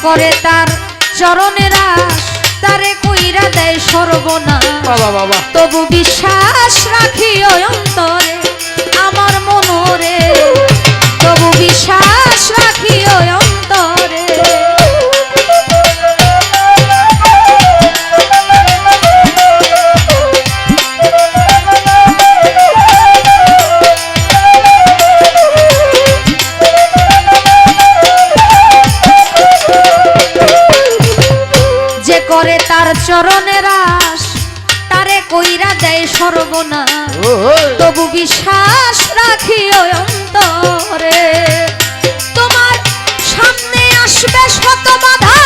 করে তার চরণের আশ তারে কইরা দেয় সর্বনাশ। বাবা বাবা তবু বিশ্বাস রাখি অন্তরে আমার মনরে, তবু বিশ্বাস রাখি অন্তরে। যে করে তার চরণের আশ তারে কইরা দেয় সর্বনাশ, তবু বিশ্বাস রাখি অন্তরে। তোমার সামনে আসবে শত বাধা,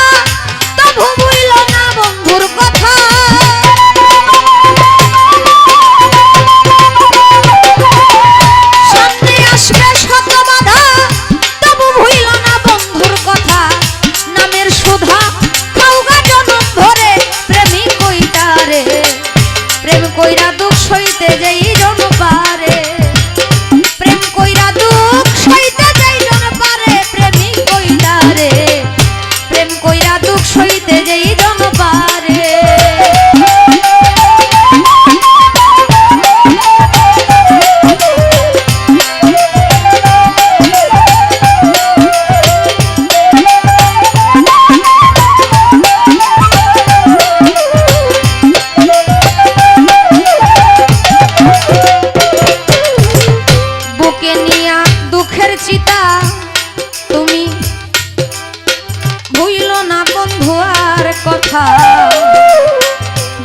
তবু ভুইল না বন্ধুর কথা। সামনে আসবে শত বাধা, তবু ভুইল না বন্ধুর কথা। নামের সুধা খাওগা জনম ধরে, প্রেমিক কইতারে প্রেম কইরা দুঃখ সইতে যাই জন পারে। প্রেম কইরা দুঃখ সইতে যাই জন পারে, প্রেমিক কইতারে প্রেম কইরা দুঃখ সইতে যাই জন পারে। বুকে নিয়া দুঃখের চিতা তুমি ভুইল না বন্ধু আর কথা।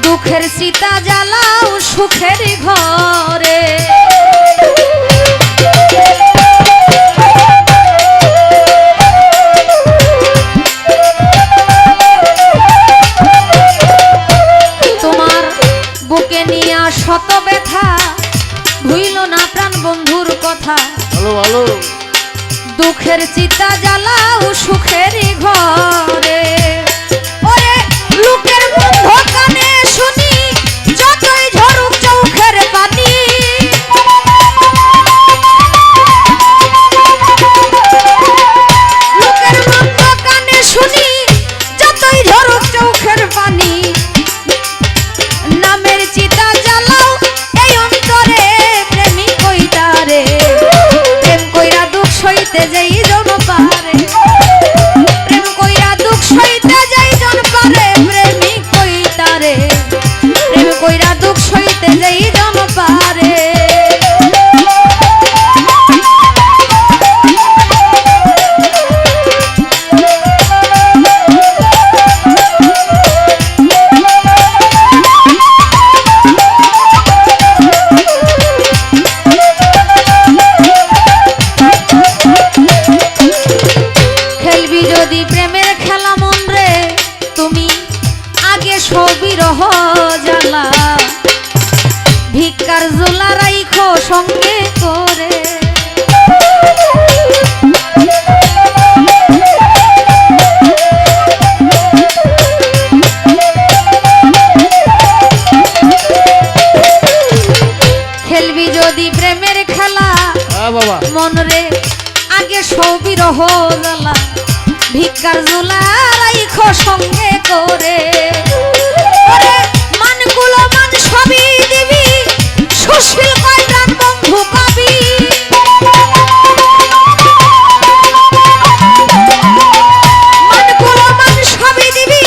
দুঃখের চিতা জ্বালাও সুখের ঘরে। তোমার বুকে নিয়া শত ব্যথা, ভুইল না প্রাণ বন্ধুর কথা। ভালো ভালো দুঃখের চিতা জ্বালাও সুখের ঘরে। ওরে লোকের বন্ধ কানে শুনি, যতই ঝরুক চোখের পানি। লোকের বন্ধ কানে শুনি, যতই ঝরুক চোখের পানি। নামের চিতা জ্বালাও এই অন্তরে, প্রেমিক কইতারে প্রেম কইরা দুঃখ সইতে যাই জন পারে। প্রেম কইরা দুঃখ সইতে যাই জন পারে, প্রেমিক কইতারে প্রেম কইরা দুঃখ সইতে যাই জন পারে। খেলবি যদি প্রেমের খেলা মন রে, তুমি আগে সবিরহ জ্বালা। ভিক্ষার জোলা রাইখো সঙ্গে করে। খেলবি যদি প্রেমের খেলা বাবা মন রে, আগে সবিরহ জ্বালা। ভিক্ষার জোলা রাইখো সঙ্গে করে। ওরে মানগুলো মান সবই দিবি, সুশীল কয়টান বন্ধু পাবি। মানগুলো মান সবই দিবি,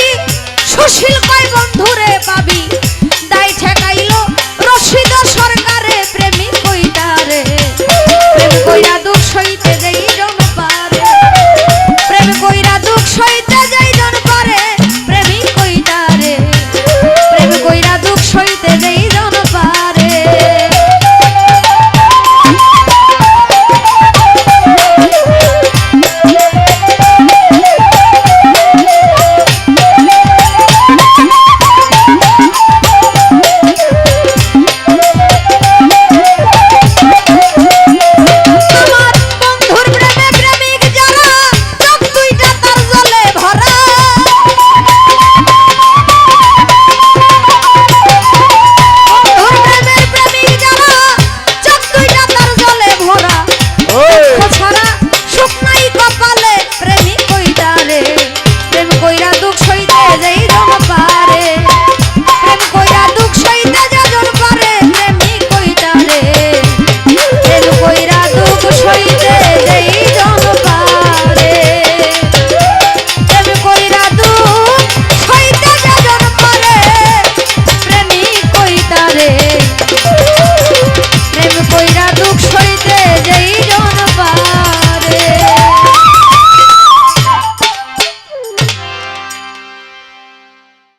সুশীল